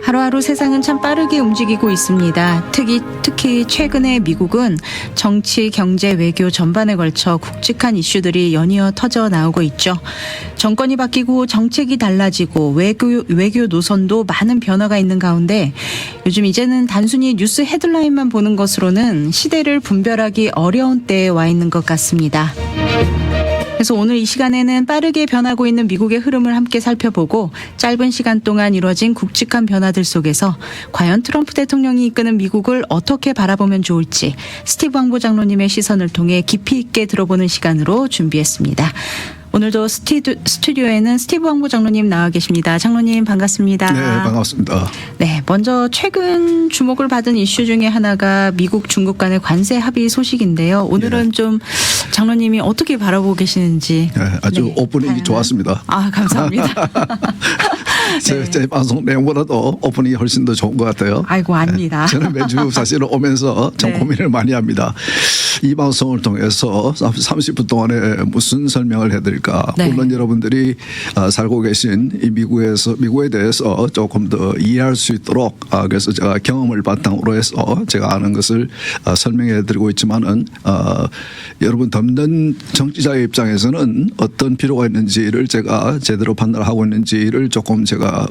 하루하루 세상은 참 빠르게 움직이고 있습니다. 특히 최근에 미국은 정치, 경제, 외교 전반에 걸쳐 굵직한 이슈들이 연이어 터져 나오고 있죠. 정권이 바뀌고 정책이 달라지고 외교 노선도 많은 변화가 있는 가운데 요즘 이제는 단순히 뉴스 헤드라인만 보는 것으로는 시대를 분별하기 어려운 때에 와 있는 것 같습니다. 그래서 오늘 이 시간에는 빠르게 변하고 있는 미국의 흐름을 함께 살펴보고 짧은 시간 동안 이루어진 굵직한 변화들 속에서 과연 트럼프 대통령이 이끄는 미국을 어떻게 바라보면 좋을지 스티브 왕보 장로님의 시선을 통해 깊이 있게 들어보는 시간으로 준비했습니다. 오늘도 스튜디오에는 스티브 왕보 장로님 나와 계십니다. 장로님 반갑습니다. 네, 반갑습니다. 네, 먼저 최근 주목을 받은 이슈 중에 하나가 미국 중국 간의 관세 합의 소식인데요. 오늘은 좀 장로님이 어떻게 바라보고 계시는지. 네, 아주 오프닝이 좋았습니다. 아, 감사합니다. 제 방송 내용보다도 오프닝이 훨씬 더 좋은 것 같아요. 아이고, 아닙니다. 저는 매주 사실은 오면서 좀 고민을 많이 합니다. 이 방송을 통해서 30분 동안에 무슨 설명을 해드릴까. 물론 여러분들이 살고 계신 이 미국에 대해서 조금 더 이해할 수 있도록 그래서 제가 경험을 바탕으로 해서 제가 아는 것을 설명해드리고 있지만은 여러분 듣는 정치자의 입장에서는 어떤 필요가 있는지를 제가 제대로 판단을 하고 있는지를 조금 제가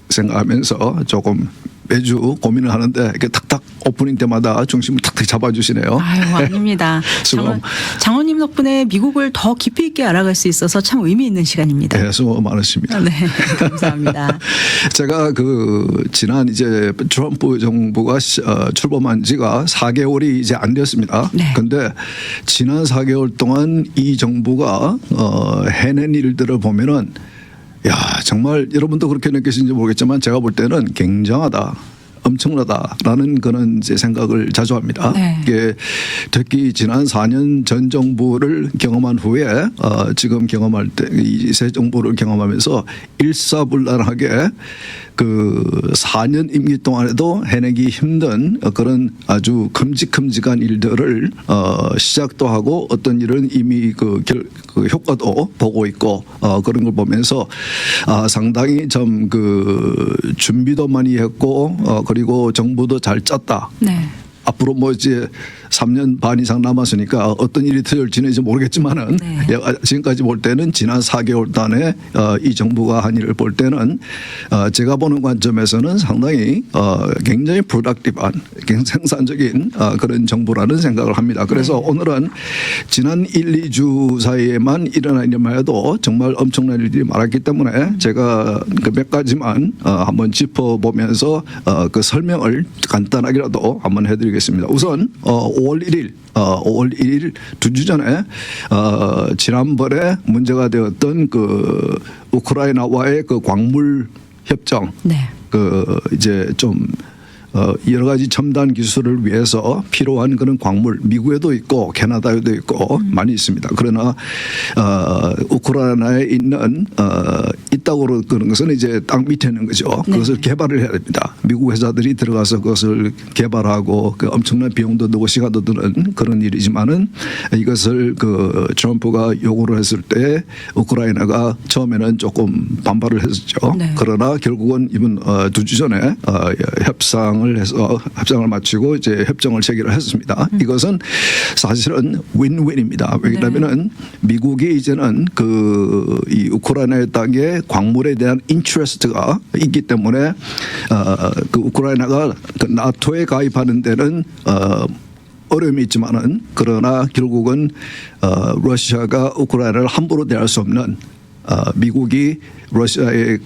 생각하면서 조금 매주 고민을 하는데 이렇게 탁탁 오프닝 때마다 중심을 탁탁 잡아주시네요. 아유, 아닙니다. 장로님 덕분에 미국을 더 깊이 있게 알아갈 수 있어서 참 의미 있는 시간입니다. 네, 수고 많으십니다. 네, 감사합니다. 제가 지난 이제 트럼프 정부가 출범한 지가 4개월이 이제 안 됐습니다. 그런데 지난 4개월 동안 이 정부가 해낸 일들을 보면은 야, 정말 여러분도 그렇게 느끼시는지 모르겠지만 제가 볼 때는 굉장하다. 엄청나다라는 그런 이제 생각을 자주 합니다. 이게 특히 지난 4년 전 정부를 경험한 후에 지금 경험할 때 이 새 정부를 경험하면서 일사불란하게 그 4년 임기 동안에도 해내기 힘든 그런 아주 큼직큼직한 일들을 시작도 하고 어떤 일은 이미 그 효과도 보고 있고 그런 걸 보면서 상당히 좀 준비도 많이 했고 그리고 정부도 잘 짰다. 앞으로 이제 3년 반 이상 남았으니까 어떤 일이 터질지는 이제 모르겠지만은 지금까지 볼 때는 지난 4개월 단에 이 정부가 한 일을 볼 때는 제가 보는 관점에서는 상당히 굉장히 프로덕티브한 생산적인 그런 정부라는 생각을 합니다. 그래서 오늘은 지난 1, 2주 사이에만 일어난 일만 해도 정말 엄청난 일들이 많았기 때문에 제가 몇 가지만 한번 짚어보면서 그 설명을 간단하게라도 한번 해드리겠습니다. 우선 5월 1일 2주 전에 지난번에 문제가 되었던 그 우크라이나와의 그 광물 협정 이제 좀 여러 가지 첨단 기술을 위해서 필요한 그런 광물 미국에도 있고 캐나다에도 있고 많이 있습니다. 그러나 우크라이나에 있다고 그런 것은 이제 땅 밑에 있는 거죠. 그것을 개발을 해야 됩니다. 미국 회사들이 들어가서 그것을 개발하고 그 엄청난 비용도 들고 시간도 드는 그런 일이지만은 이것을 트럼프가 요구를 했을 때 우크라이나가 처음에는 조금 반발을 했었죠. 그러나 결국은 이번 2주 전에 협상을 마치고 이제 협정을 체결을 했습니다. 이것은 사실은 윈윈입니다. 왜냐하면은 미국이 이제는 이 우크라이나의 땅에 광물에 대한 인트레스트가 있기 때문에 그 우크라이나가 그 나토에 가입하는 데는 어려움이 있지만은 그러나 결국은 러시아가 우크라이나를 함부로 대할 수 없는 미국이 러시아의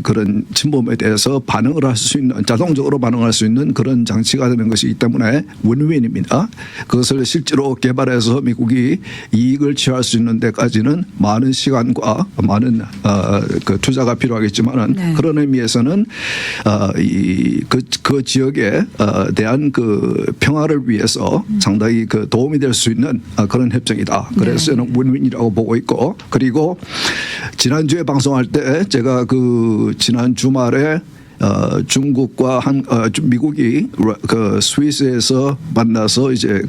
그런 침범에 대해서 반응을 할 수 있는 자동적으로 반응할 수 있는 그런 장치가 되는 것이기 때문에 윈윈입니다. 그것을 실제로 개발해서 미국이 이익을 취할 수 있는 데까지는 많은 시간과 많은 그 투자가 필요하겠지만은 그런 의미에서는 그 지역에 대한 그 평화를 위해서 상당히 그 도움이 될 수 있는 그런 협정이다. 그래서 저는 윈윈이라고 보고 있고 그리고 지난주에 방송할 때 제가 지난 주말에 중국과 미국이 그 스위스에서 만나서 이제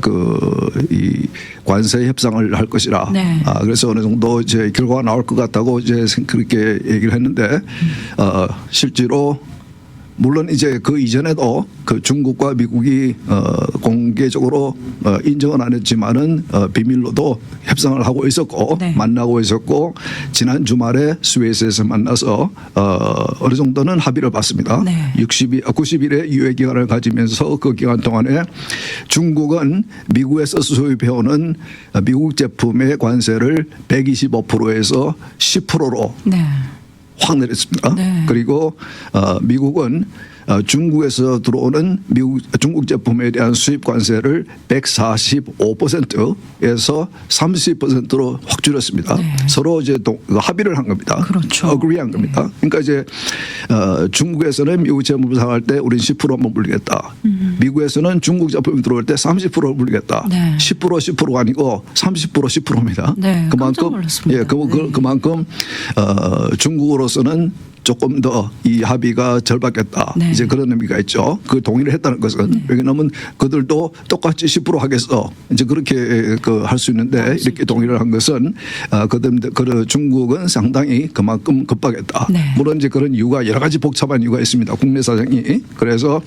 이 관세 협상을 할 것이라. 그래서 어느 정도 이제 결과가 나올 것 같다고 이제 그렇게 얘기를 했는데 실제로 물론 이제 그 이전에도 그 중국과 미국이 공개적으로 인정은 안 했지만은 비밀로도 협상을 하고 있었고 네. 만나고 있었고 지난 주말에 스웨이스에서 만나서 어느 정도는 합의를 봤습니다. 네. 90일의 유예 기간을 가지면서 그 기간 동안에 중국은 미국에서 수입해오는 미국 제품의 관세를 125%에서 10%로 네. 확 내렸습니다. 네. 그리고 미국은 중국에서 들어오는 중국 제품에 대한 수입 관세를 145%에서 30%로 확 줄였습니다. 네. 서로 이제 합의를 한 겁니다. 그렇죠. 어그리한 겁니다. 그러니까 이제 중국에서는 미국 제품을 사갈 때 우리는 10%만 물리겠다. 미국에서는 중국 제품이 들어올 때 30% 물리겠다. 네. 10% 10%가 아니고 30% 10%입니다. 네, 깜짝 놀랐습니다. 예, 그만큼 중국으로서는 조금 더 이 합의가 절받겠다. 네. 이제 그런 의미가 있죠. 그 동의를 했다는 것은 왜냐하면 그들도 똑같이 10% 하겠어. 이제 그렇게 할 수 있는데 이렇게 동의를 한 것은 그 중국은 상당히 그만큼 급하겠다. 네. 물론 이제 그런 이유가 여러 가지 복잡한 이유가 있습니다. 국내 사정이. 그래서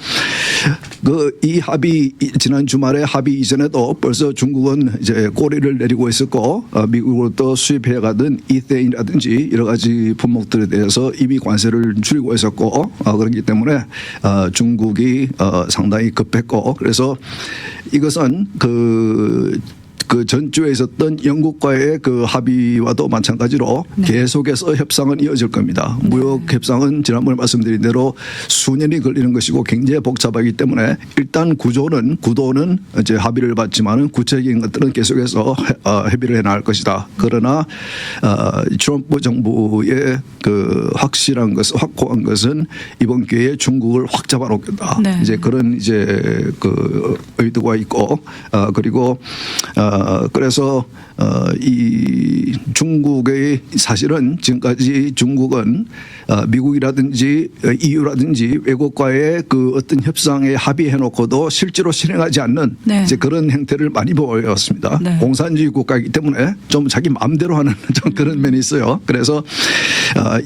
이 합의 지난 주말에 합의 이전에도 벌써 중국은 이제 꼬리를 내리고 있었고 미국으로부터 수입해 가던 이테인이라든지 여러 가지 품목들에 대해서 이미 관세를 줄이고 있었고 그렇기 때문에 중국이 상당히 급했고 그래서 이것은 그 전주에 있었던 영국과의 그 합의와도 마찬가지로 네. 계속해서 협상은 이어질 겁니다. 무역 협상은 지난번에 말씀드린 대로 수년이 걸리는 것이고 굉장히 복잡하기 때문에 일단 구도는 이제 합의를 받지만은 구체적인 것들은 계속해서 협의를 해 나갈 것이다. 그러나 트럼프 정부의 그 확실한 것은 확고한 것은 이번 기회에 중국을 확 잡아놓겠다. 네. 이제 그런 이제 그 의도가 있고 그리고 그래서 이 중국의 사실은 지금까지 중국은 미국이라든지 EU라든지 외국과의 그 어떤 협상에 합의해 놓고도 실제로 실행하지 않는 네. 이제 그런 행태를 많이 보여왔습니다. 네. 공산주의 국가이기 때문에 좀 자기 마음대로 하는 좀 그런 면이 있어요. 그래서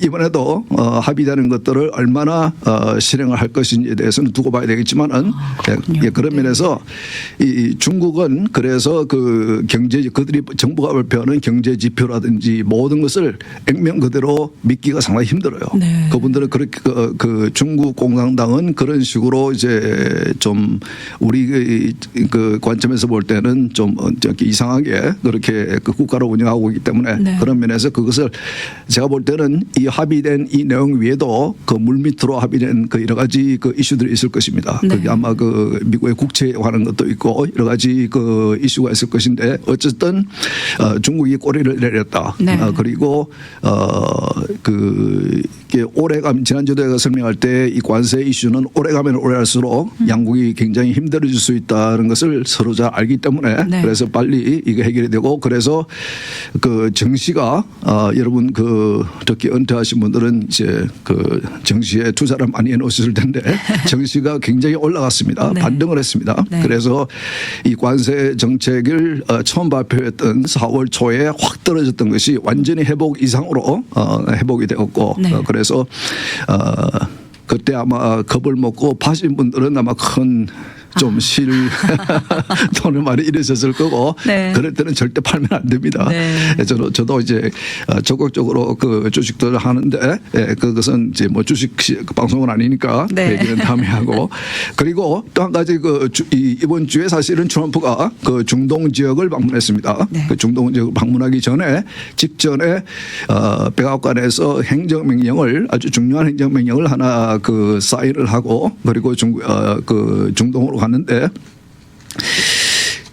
이번에도 합의되는 것들을 얼마나 실행을 할 것인지에 대해서는 두고 봐야 되겠지만은 예, 그런 면에서 이 중국은 그래서 그 그들이 정부가 발표하는 경제 지표라든지 모든 것을 액면 그대로 믿기가 상당히 힘들어요. 네. 그분들은 그렇게 그 중국 공산당은 그런 식으로 이제 좀 우리 그 관점에서 볼 때는 좀 이상하게 그렇게 그 국가를 운영하고 있기 때문에 네. 그런 면에서 그것을 제가 볼 때는 이 합의된 이 내용 위에도 그 물밑으로 합의된 그 여러 가지 그 이슈들이 있을 것입니다. 네. 그게 아마 그 미국의 국채에 관한 것도 있고 여러 가지 그 이슈가 있을 것인데 어쨌든 중국이 꼬리를 내렸다. 네. 그리고 이게 오래가면 지난주에 설명할 때 이 관세 이슈는 오래가면 오래갈수록 양국이 굉장히 힘들어질 수 있다는 것을 서로 잘 알기 때문에 네. 그래서 빨리 이게 해결이 되고 그래서 그 정시가 여러분 그 특히 은퇴하신 분들은 이제 그 정시에 투자를 많이 해놓으셨을 텐데 정시가 굉장히 올라갔습니다. 네. 반등을 했습니다. 네. 그래서 이 관세 정책을 처음 발표했던 4월 초에 확 떨어졌던 것이 완전히 회복 이상으로 회복이 되었고 네. 그래서 그때 아마 겁을 먹고 파신 분들은 아마 큰 좀 실 돈을 많이 잃으셨을 거고 네. 그럴 때는 절대 팔면 안 됩니다. 네. 저도 이제 적극적으로 그 주식들을 하는데 그것은 이제 뭐 주식 방송은 아니니까 네. 그 얘기는 다음에 하고 그리고 또 한 가지 이번 주에 사실은 트럼프가 그 중동 지역을 방문했습니다. 네. 그 중동 지역을 방문하기 전에 직전에 백악관에서 행정명령을 아주 중요한 행정명령을 하나 그 사인을 하고 그리고 그 중동으로 갔는데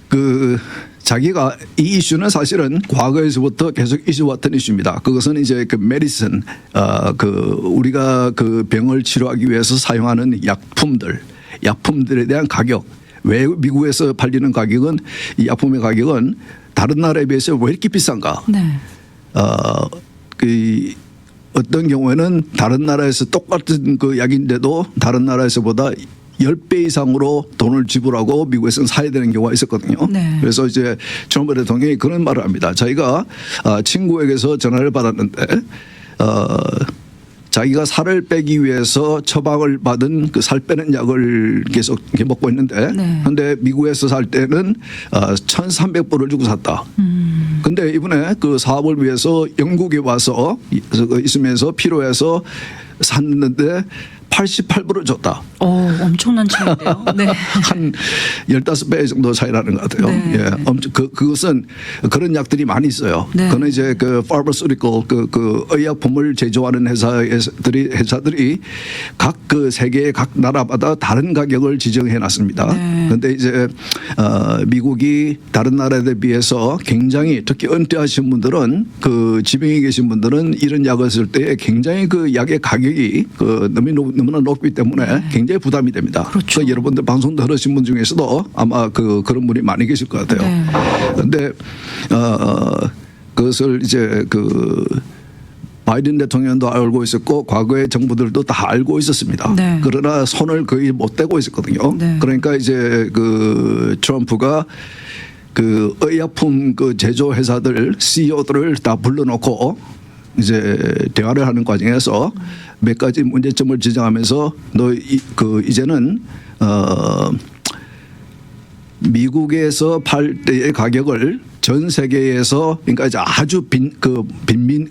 그 자기가 이 이슈는 사실은 과거에서부터 계속 이슈왔던 이슈입니다. 그것은 이제 그 메디슨 그 우리가 그 병을 치료하기 위해서 사용하는 약품들에 대한 가격 왜 미국에서 팔리는 가격은 이 약품의 가격은 다른 나라에 비해서 왜 이렇게 비싼가? 네. 그 어떤 경우에는 다른 나라에서 똑같은 그 약인데도 다른 나라에서보다 10배 이상으로 돈을 지불하고 미국에서는 사야 되는 경우가 있었거든요. 네. 그래서 이제 트럼프 대통령이 그런 말을 합니다. 자기가 친구에게서 전화를 받았는데 자기가 살을 빼기 위해서 처방을 받은 그 살 빼는 약을 계속 이렇게 먹고 있는데 그런데 미국에서 살 때는 1,300불을 주고 샀다. 근데 이번에 그 사업을 위해서 영국에 와서 있으면서 필요해서 샀는데 88불을 줬다. 엄청난 차이인데요. 네. 한 15배 정도 차이 나는 것 같아요. 네. 예. 그것은 그런 약들이 많이 있어요. 네. 그는 이제 그 pharmaceutical 그 의약품을 제조하는 회사들이 각 그 세계의 각 나라마다 다른 가격을 지정해 놨습니다. 그런데 이제 미국이 다른 나라에 비해서 굉장히 특히 은퇴하신 분들은 그 지병에 계신 분들은 이런 약을 쓸 때 굉장히 그 약의 가격이 그 너무나 높기 때문에 굉장히 부담이 됩니다. 그렇죠. 여러분들 방송 들으신 분 중에서도 아마 그런 분이 많이 계실 것 같아요. 그런데 그것을 이제 그 바이든 대통령도 알고 있었고 과거의 정부들도 다 알고 있었습니다. 그러나 손을 거의 못 대고 있었거든요. 그러니까 이제 그 트럼프가 그 의약품 그 제조 회사들 CEO들을 다 불러놓고 이제 대화를 하는 과정에서 몇 가지 문제점을 지적하면서 이제는 미국에서 팔 때의 가격을 전 세계에서 그러니까 이제 아주 빈민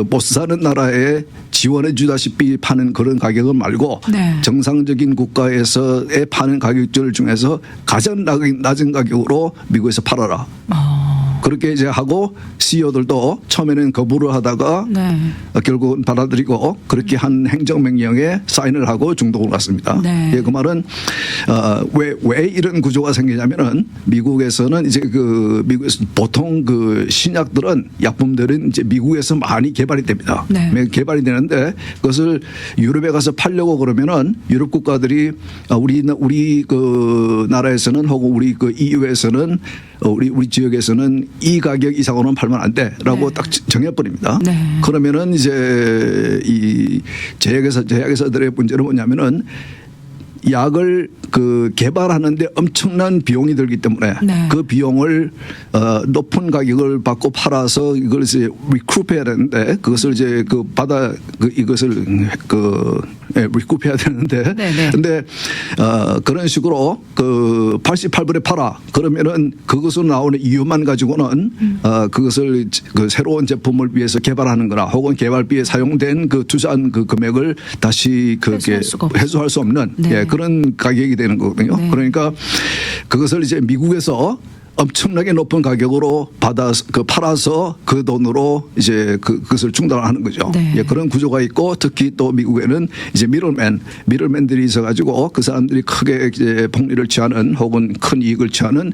못 사는 나라에 지원해 주다시피 파는 그런 가격은 말고 정상적인 국가에서의 파는 가격들 중에서 가장 낮은 가격으로 미국에서 팔아라. 그렇게 이제 하고 CEO들도 처음에는 거부를 하다가 결국은 받아들이고 그렇게 한 행정명령에 사인을 하고 중독을 갔습니다. 예, 그 말은 왜 이런 구조가 생기냐면은 미국에서는 이제 미국에서 보통 그 신약들은 약품들은 이제 미국에서 많이 개발이 됩니다. 개발이 되는데 그것을 유럽에 가서 팔려고 그러면은 유럽 국가들이 우리 그 나라에서는 혹은 우리 그 EU에서는 우리 지역에서는 이 가격 이상으로는 팔면 안 돼라고 딱 정해버립니다. 그러면은 이제 이 제약회사들의 문제는 뭐냐면은 약을 그 개발하는데 엄청난 비용이 들기 때문에 그 비용을 높은 가격을 받고 팔아서 이걸 이제 리크룹해야 되는데 그것을 이제 이것을 리크룹해야 되는데 근데 그런 식으로 그 88불에 팔아 그러면은 그것으로 나오는 이유만 가지고는 그것을 그 새로운 제품을 위해서 개발하는 거나 혹은 개발비에 사용된 그 투자한 그 금액을 다시 그게 회수할 수 없는 그런 가격이 되는 거거든요. 그러니까 그것을 이제 미국에서 엄청나게 높은 가격으로 팔아서 그 돈으로 이제 그것을 충당하는 거죠. 예, 그런 구조가 있고 특히 또 미국에는 이제 미들맨들이 있어가지고 그 사람들이 크게 이제 복리를 취하는 혹은 큰 이익을 취하는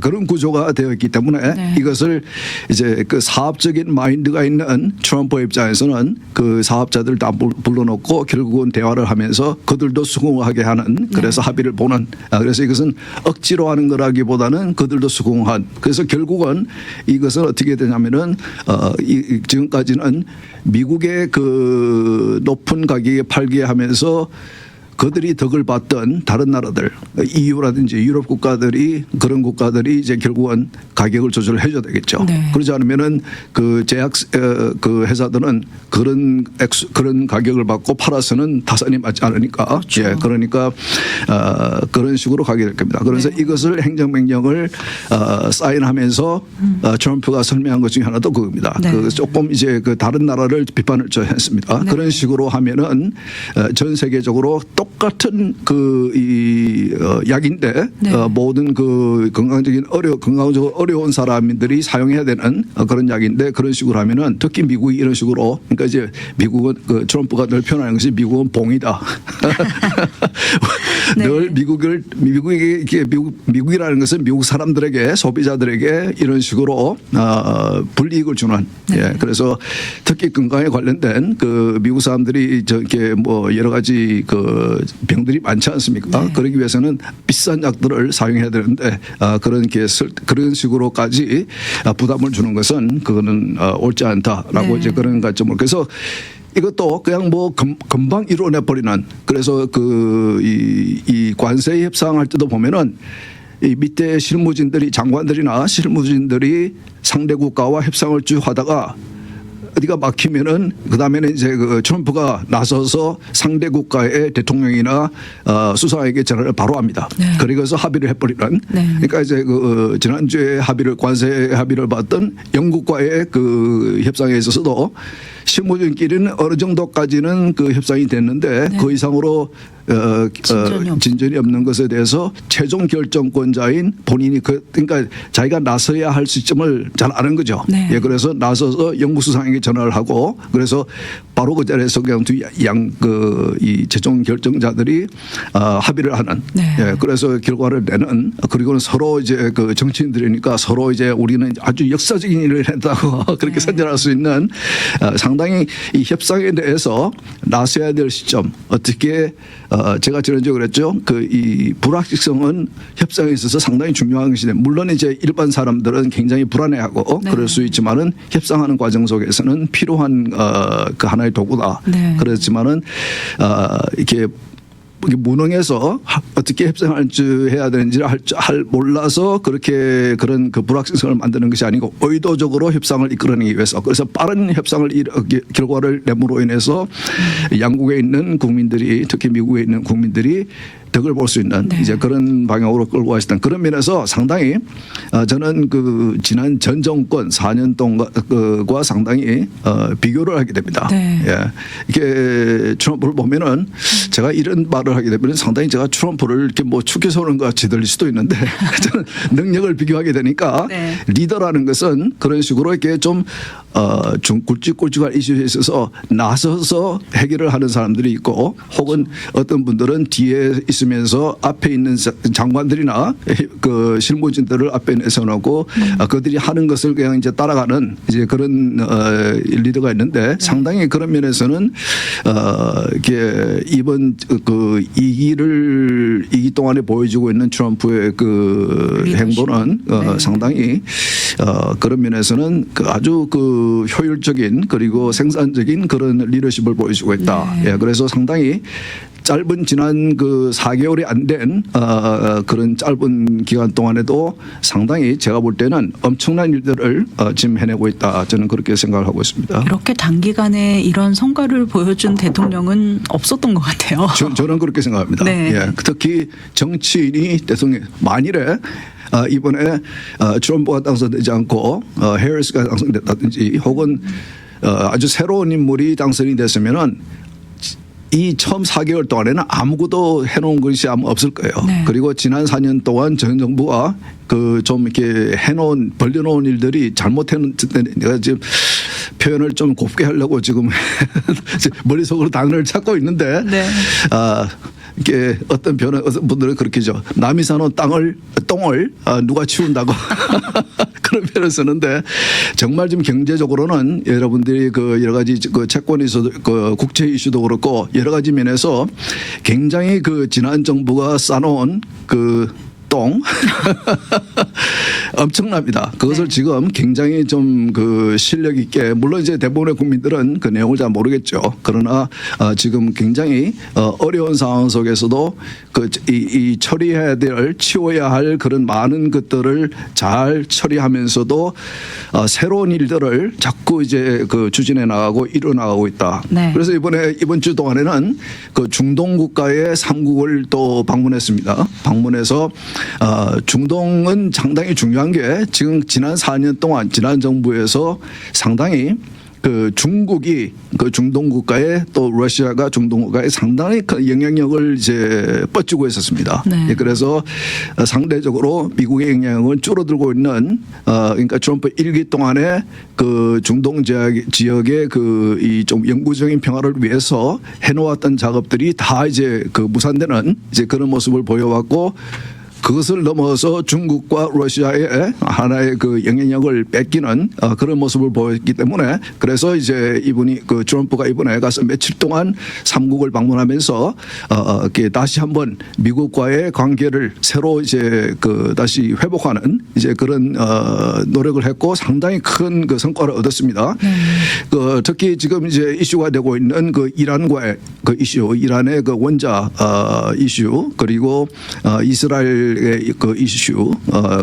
그런 구조가 되어 있기 때문에 이것을 이제 그 사업적인 마인드가 있는 트럼프 입장에서는 그 사업자들 다 불러놓고 결국은 대화를 하면서 그들도 수긍하게 하는 그래서 합의를 보는 그래서 이것은 억지로 하는 거라기보다는 그들도 수긍한 그래서 결국은 이것은 어떻게 되냐면은 지금까지는 미국의 그 높은 가격에 팔게 하면서 그들이 덕을 봤던 다른 나라들 EU라든지 유럽 국가들이 그런 국가들이 이제 결국은 가격을 조절을 해줘야 되겠죠. 그러지 않으면은 그 제약 그 회사들은 그런 가격을 받고 팔아서는 타산이 맞지 않으니까 예, 그러니까 그런 식으로 가게 될 겁니다. 그래서 이것을 행정명령을 사인하면서 트럼프가 설명한 것 중에 하나도 그겁니다. 그 조금 이제 그 다른 나라를 비판을 했습니다. 그런 식으로 하면은 전 세계적으로 똑같은 약인데 모든 그 건강적으로 어려운 사람들이 사용해야 되는 그런 약인데 그런 식으로 하면은 특히 미국이 이런 식으로 그러니까 이제 미국은 그 트럼프가 늘 표현하는 것이 미국은 봉이다. 늘 미국이라는 것은 미국 사람들에게 소비자들에게 이런 식으로 불이익을 주는 그래서 특히 건강에 관련된 그 미국 사람들이 저게 뭐 여러 가지 그 병들이 많지 않습니까? 그러기 위해서는 비싼 약들을 사용해야 되는데 그런 식으로까지 부담을 주는 것은 그거는 옳지 않다라고 이제 그런 관점을 그래서 이것도 그냥 뭐 금방 이루어내 버리는 그래서 이 관세 협상할 때도 보면은 이 밑에 실무진들이 장관들이나 실무진들이 상대 국가와 협상을 쭉 하다가 어디가 막히면은 그다음에는 이제 그 트럼프가 나서서 상대 국가의 대통령이나 수상에게 전화를 바로 합니다. 네. 그래서 합의를 해버리는. 네. 그러니까 이제 그 지난주에 관세 합의를 봤던 영국과의 그 협상에 있어서도 실무진끼리는 어느 정도까지는 그 협상이 됐는데 네. 그 이상으로 진전이 없는 것에 대해서 최종 결정권자인 본인이 그러니까 자기가 나서야 할 시점을 잘 아는 거죠. 네. 예, 그래서 나서서 영국 수상에게 전화를 하고 그래서 바로 그 자리에서 그냥 이 최종 결정자들이 합의를 하는. 네. 예, 그래서 결과를 내는 그리고는 서로 이제 그 정치인들이니까 서로 이제 우리는 아주 역사적인 일을 했다고 그렇게 네. 선전할 수 있는 상당히 이 협상에 대해서 나서야 될 시점 어떻게 제가 지난주에 그랬죠. 그 이 불확실성은 협상에 있어서 상당히 중요한 것인데 물론 이제 일반 사람들은 굉장히 불안해하고 네. 그럴 수 있지만은 협상하는 과정 속에서는 필요한 그 하나의 도구다. 네. 그렇지만은 이렇게 무능해서 어떻게 협상을 해야 되는지를 몰라서 그렇게 그런 그 불확실성을 만드는 것이 아니고 의도적으로 협상을 이끌어내기 위해서 그래서 빠른 협상을 결과를 내므로 인해서 양국에 있는 국민들이 특히 미국에 있는 국민들이 덕을 볼 수 있는 네. 이제 그런 방향으로 끌고 가시던 그런 면에서 상당히 저는 그 지난 전 정권 4년 동안과 상당히 비교를 하게 됩니다. 네. 예. 이게 트럼프를 보면은 제가 이런 말을 하게 되면 상당히 제가 트럼프를 이렇게 뭐 축해서 오는 것 같이 들릴 수도 있는데 저는 능력을 비교하게 되니까 네. 리더라는 것은 그런 식으로 이렇게 좀 굵직굵직한 이슈에 있어서 나서서 해결을 하는 사람들이 있고 혹은 어떤 분들은 뒤에 있으면서 앞에 있는 장관들이나 그 실무진들을 앞에 내세워놓고 그들이 하는 것을 그냥 이제 따라가는 이제 그런 리더가 있는데 상당히 그런 면에서는 이게 이번 그 2기 동안에 보여주고 있는 트럼프의 그 행보는 네. 상당히 그런 면에서는 그 아주 그 효율적인 그리고 생산적인 그런 리더십을 보여주고 있다. 네. 예, 그래서 상당히 짧은 지난 그 4개월이 안 된 그런 짧은 기간 동안에도 상당히 제가 볼 때는 엄청난 일들을 지금 해내고 있다. 저는 그렇게 생각을 하고 있습니다. 이렇게 단기간에 이런 성과를 보여준 대통령은 없었던 것 같아요. 저는 그렇게 생각합니다. 네. 예, 특히 정치인이 대통령 만일에 이번에 트럼프가 당선되지 않고 해리스가 당선됐다든지 혹은 아주 새로운 인물이 당선이 됐으면은 이 처음 4개월 동안에는 아무것도 해놓은 것이 아마 없을 거예요. 네. 그리고 지난 4년 동안 전 정부가 그 좀 이렇게 해놓은 벌려놓은 일들이 잘못해놓은 내가 지금 표현을 좀 곱게 하려고 지금 머릿속으로 단어를 찾고 있는데 네. 이게 어떤 분들은 그렇게죠. 남이 사놓은 똥을 누가 치운다고 그런 표현을 쓰는데 정말 지금 경제적으로는 여러분들이 그 여러 가지 그 채권이 있어도 그 국채 이슈도 그렇고 여러 가지 면에서 굉장히 그 지난 정부가 쌓아놓은 그 똥 엄청납니다. 그것을 네. 지금 굉장히 좀 그 실력 있게 물론 이제 대부분의 국민들은 그 내용을 잘 모르겠죠. 그러나 지금 굉장히 어려운 상황 속에서도 이 처리해야 될 치워야 할 그런 많은 것들을 잘 처리하면서도 새로운 일들을 자꾸 이제 그 추진해 나가고 이뤄 나가고 있다. 네. 그래서 이번 주 동안에는 그 중동 국가의 3국을 또 방문했습니다. 방문해서 중동은 상당히 중요한 게 지금 지난 4년 동안 지난 정부에서 상당히 그 중국이 그 중동 국가에 또 러시아가 중동 국가에 상당히 큰 영향력을 이제 뻗치고 있었습니다. 네. 그래서 상대적으로 미국의 영향력은 줄어들고 있는 그러니까 트럼프 1기 동안에 그 중동 지역의 그 이 좀 영구적인 평화를 위해서 해놓았던 작업들이 다 이제 그 무산되는 이제 그런 모습을 보여왔고 그것을 넘어서 중국과 러시아의 하나의 그 영향력을 뺏기는 그런 모습을 보였기 때문에 그래서 이제 이분이 그 트럼프가 이번에 가서 며칠 동안 3국을 방문하면서 이렇게 다시 한번 미국과의 관계를 새로 이제 그 다시 회복하는 이제 그런 노력을 했고 상당히 큰 그 성과를 얻었습니다. 그 특히 지금 이제 이슈가 되고 있는 그 이란과의 그 이슈, 이란의 그 원자 이슈 그리고 이스라엘 그 이슈,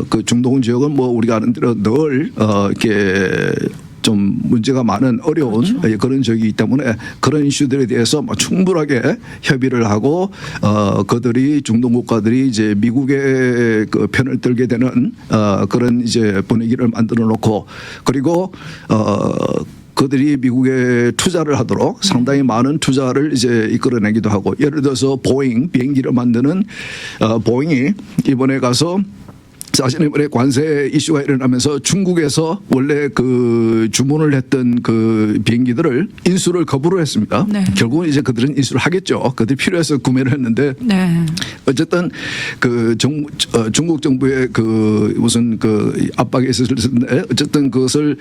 그 중동 지역은 뭐 우리가 아는 대로 늘 이렇게 좀 문제가 많은 어려운 그런 적이기 때문에 그런 이슈들에 대해서 충분하게 협의를 하고 그들이 중동 국가들이 이제 미국의 그 편을 들게 되는 그런 이제 분위기를 만들어 놓고 그리고 그들이 미국에 투자를 하도록 상당히 많은 투자를 이제 이끌어내기도 하고 예를 들어서 보잉 비행기를 만드는 보잉이 이번에 가서 사실 이번에 관세 이슈가 일어나면서 중국에서 원래 그 주문을 했던 그 비행기들을 인수를 거부를 했습니다. 네. 결국은 이제 그들은 인수를 하겠죠. 그들이 필요해서 구매를 했는데 네. 어쨌든 그 중국 정부의 그 무슨 그 압박이 있었을 텐데 어쨌든 그것을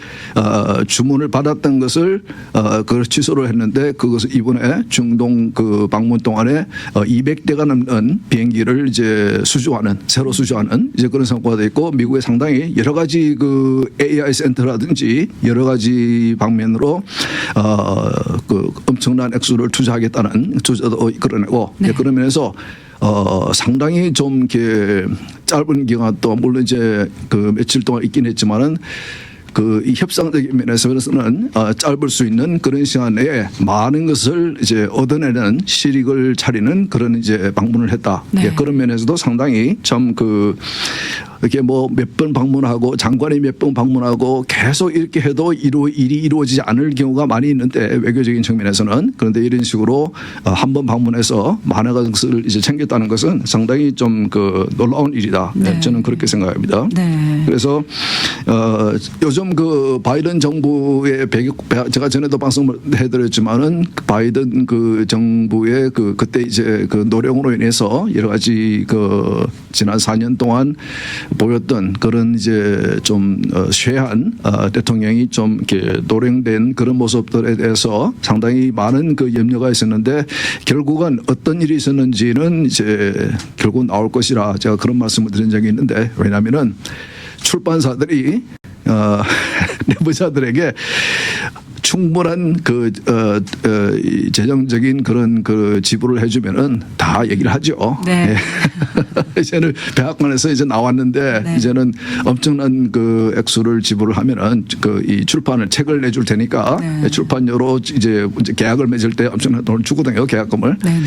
주문을 받았던 것을 그걸 취소를 했는데 그것을 이번에 중동 그 방문 동안에 200대가 넘는 비행기를 이제 새로 수주하는 이제 그런 성과가 돼 있고 미국에 상당히 여러 가지 그 AI 센터라든지 여러 가지 방면으로 그 엄청난 액수를 투자하겠다는 투자도 이끌어내고 네. 그런 면에서 상당히 좀 이렇게 짧은 기간 동안 물론 이제 그 며칠 동안 있긴 했지만은 그 이 협상적인 면에서는 짧을 수 있는 그런 시간 내에 많은 것을 이제 얻어내는 실익을 차리는 그런 이제 방문을 했다. 네. 그런 면에서도 상당히 참 그 이렇게 뭐 몇 번 방문하고 장관이 몇 번 방문하고 계속 이렇게 해도 일이 이루어지지 않을 경우가 많이 있는데 외교적인 측면에서는 그런데 이런 식으로 한 번 방문해서 많은 것을 이제 챙겼다는 것은 상당히 좀 그 놀라운 일이다. 네. 저는 그렇게 생각합니다. 네. 그래서 요즘 그 바이든 정부의 제가 전에도 방송을 해드렸지만은 바이든 그 정부의 그때 이제 그 노령으로 인해서 여러 가지 그 지난 4년 동안 보였던 그런 이제 좀 쇠한 대통령이 좀 이렇게 노령된 그런 모습들에 대해서 상당히 많은 그 염려가 있었는데 결국은 어떤 일이 있었는지는 이제 결국 나올 것이라 제가 그런 말씀을 드린 적이 있는데 왜냐하면은 출판사들이 내부자들에게 충분한 그 재정적인 그런 그 지불을 해주면은 다 얘기를 하죠. 네. 이제는 백악관에서 이제 나왔는데 네. 이제는 엄청난 그 액수를 지불을 하면은 그 이 출판을 책을 내줄 테니까 네. 출판료로 이제 계약을 맺을 때 엄청난 돈을 주거든요. 계약금을. 네.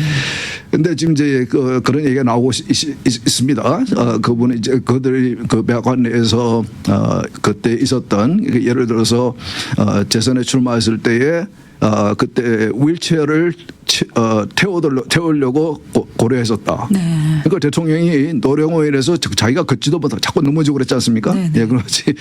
근데 지금 이제 그런 얘기가 나오고 있습니다. 그분이 이제 그들이 그 백악관 내에서 그때 있었던 예를 들어서 재선에 출마했을 때에 그때 휠체어를 태우려고 고려했었다. 네. 그러니까 대통령이 노령으로 인해서 자기가 걷지도 못하고 자꾸 넘어지고 그랬지 않습니까? 네. 예, 그렇지.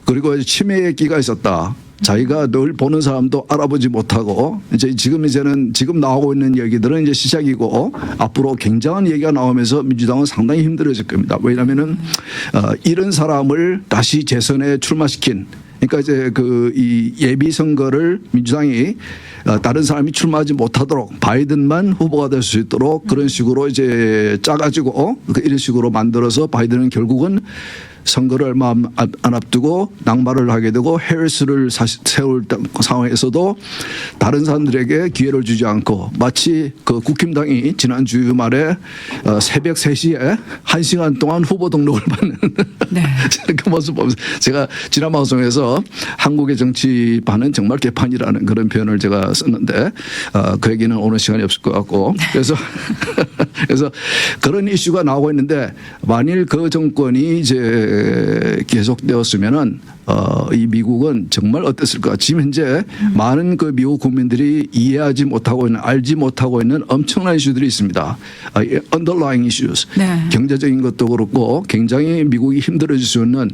그리고 치매기가 있었다. 자기가 늘 보는 사람도 알아보지 못하고 지금 나오고 있는 얘기들은 이제 시작이고 앞으로 굉장한 얘기가 나오면서 민주당은 상당히 힘들어질 겁니다. 왜냐하면은 이런 사람을 다시 재선에 출마시킨 그러니까 이제 그 이 예비 선거를 민주당이 다른 사람이 출마하지 못하도록 바이든만 후보가 될 수 있도록 그런 식으로 이제 짜가지고 이런 식으로 만들어서 바이든은 결국은 선거를 얼마 안 앞두고 낙마를 하게 되고 해리스를 세울 상황에서도 다른 사람들에게 기회를 주지 않고 마치 그 국힘당이 지난 주말에 새벽 3시에 1시간 동안 후보 등록을 받는 네. 그 모습 보면서 제가 지난 방송에서 한국의 정치판은 정말 개판이라는 그런 표현을 제가 썼는데 그 얘기는 오늘 시간이 없을 것 같고 그래서 그런 이슈가 나오고 있는데 만일 그 정권이 이제 계속되었으면은 이 미국은 정말 어땠을까? 지금 현재 많은 그 미국 국민들이 이해하지 못하고 있는 알지 못하고 있는 엄청난 이슈들이 있습니다. underlying issues. 네. 경제적인 것도 그렇고 굉장히 미국이 힘들어질 수 있는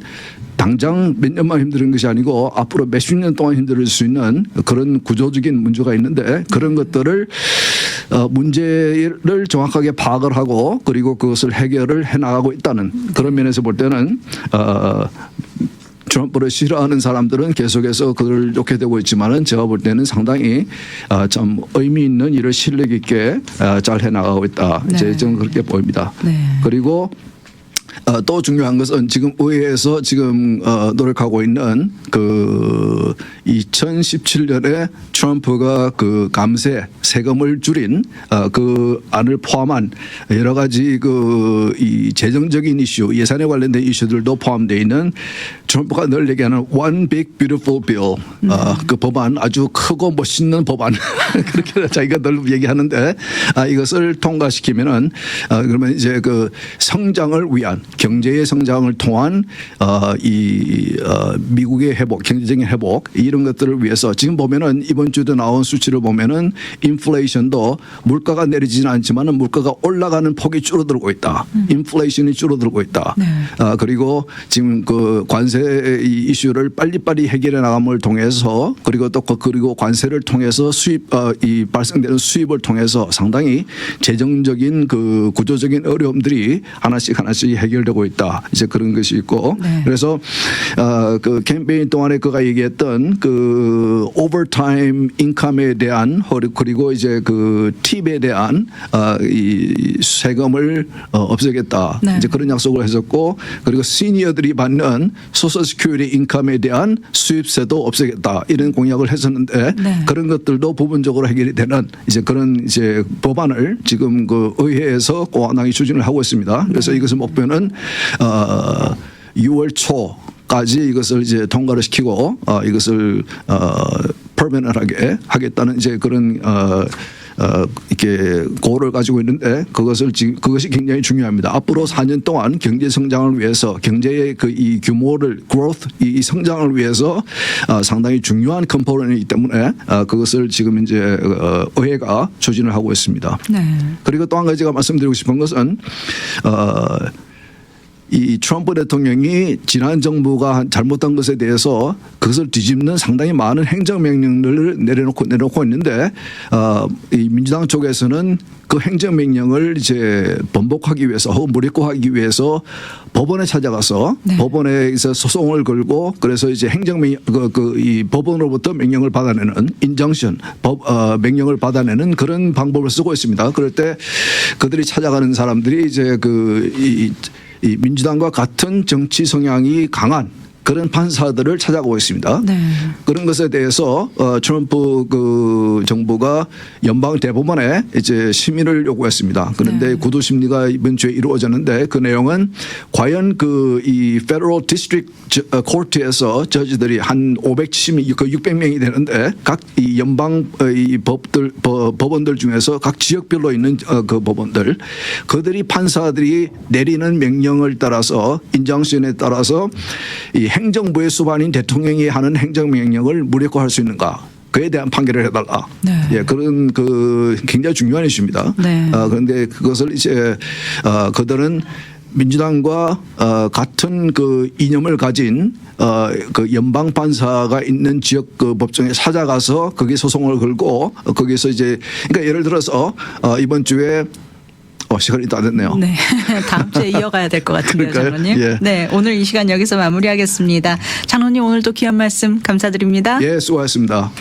당장 몇 년만 힘든 것이 아니고 앞으로 몇십 년 동안 힘들어질 수 있는 그런 구조적인 문제가 있는데 그런 것들을 문제를 정확하게 파악을 하고 그리고 그것을 해결을 해나가고 있다는 그런 면에서 볼 때는 트럼프를 싫어하는 사람들은 계속해서 그걸 욕해 되고 있지만은 제가 볼 때는 상당히 참 의미 있는 일을 실력 있게 잘 해나가고 있다. 네. 저는 그렇게 보입니다. 네. 그리고 또 중요한 것은 지금 의회에서 지금 노력하고 있는 그 2017년에 트럼프가 그 감세 세금을 줄인 그 안을 포함한 여러 가지 그 이 재정적인 이슈 예산에 관련된 이슈들도 포함되어 있는 트럼프가 늘 얘기하는 One Big Beautiful Bill 그 법안 아주 크고 멋있는 법안 그렇게 자기가 늘 얘기하는데 이것을 통과시키면은 그러면 이제 그 성장을 위한 경제의 성장을 통한 이 미국의 회복, 경제적인 회복 이런 것들을 위해서 지금 보면은 이번 주도 나온 수치를 보면은 인플레이션도 물가가 내리지는 않지만은 물가가 올라가는 폭이 줄어들고 있다. 인플레이션이 줄어들고 있다. 네. 그리고 지금 그 관세 이슈를 빨리빨리 해결해 나감을 통해서 그리고 또 그리고 관세를 통해서 수입 이 발생되는 수입을 통해서 상당히 재정적인 그 구조적인 어려움들이 하나씩 해결되고 있다. 이제 그런 것이 있고 네. 그래서 그 캠페인 동안에 그가 얘기했던 그 오버타임 인컴에 대한 그리고 이제 그 팁에 대한 이 세금을 없애겠다. 네. 이제 그런 약속을 했었고 그리고 시니어들이 받는 소셜 시큐리티 인컴에 대한 수입세도 없애겠다. 이런 공약을 했었는데 네. 그런 것들도 부분적으로 해결이 되는 이제 그런 이제 법안을 지금 그 의회에서 공화당이 추진을 하고 있습니다. 그래서 이것의 목표는 6월 초까지 이것을 이제 통과를 시키고 이것을 퍼머넌트하게 하겠다는 이제 그런 이렇게 고를 가지고 있는데 그것이 굉장히 중요합니다. 앞으로 4년 동안 경제 성장을 위해서 경제의 그 이 규모를 growth 이 성장을 위해서 상당히 중요한 컴포넌트이기 때문에 그것을 지금 이제 의회가 추진을 하고 있습니다. 네. 그리고 또 한 가지가 말씀드리고 싶은 것은 이 트럼프 대통령이 지난 정부가 잘못한 것에 대해서 그것을 뒤집는 상당히 많은 행정명령을 내려놓고 있는데 이 민주당 쪽에서는 그 행정명령을 이제 번복하기 위해서 혹은 무력화하기 위해서 법원에 찾아가서 네. 법원에서 소송을 걸고 그래서 이제 행정명령 이 법원으로부터 명령을 받아내는 인정션 명령을 받아내는 그런 방법을 쓰고 있습니다. 그럴 때 그들이 찾아가는 사람들이 이제 이 민주당과 같은 정치 성향이 강한 그런 판사들을 찾아가고 있습니다. 네. 그런 것에 대해서 트럼프 그 정부가 연방 대법원에 이제 심의를 요구했습니다. 그런데 네. 구두 심리가 이번 주에 이루어졌는데 그 내용은 과연 그 이 Federal District Court에서 저지들이 한 600명이 되는데 각 이 연방 이 법원들 중에서 각 지역별로 있는 그 법원들 그들이 판사들이 내리는 명령을 따라서 인정션에 따라서 이 행정부의 수반인 대통령이 하는 행정명령을 무력화할 수 있는가? 그에 대한 판결을 해달라. 네. 예, 그런 그 굉장히 중요한 이슈입니다. 네. 그런데 그것을 이제 그들은 민주당과 같은 그 이념을 가진 그 연방 판사가 있는 지역 그 법정에 찾아가서 거기 소송을 걸고 거기서 이제 그러니까 예를 들어서 이번 주에 시간이 다 됐네요. 네. 다음 주에 이어가야 될 것 같은데요, 그럴까요? 장로님. 예. 네. 오늘 이 시간 여기서 마무리하겠습니다. 장로님 오늘도 귀한 말씀 감사드립니다. 예, 수고하셨습니다.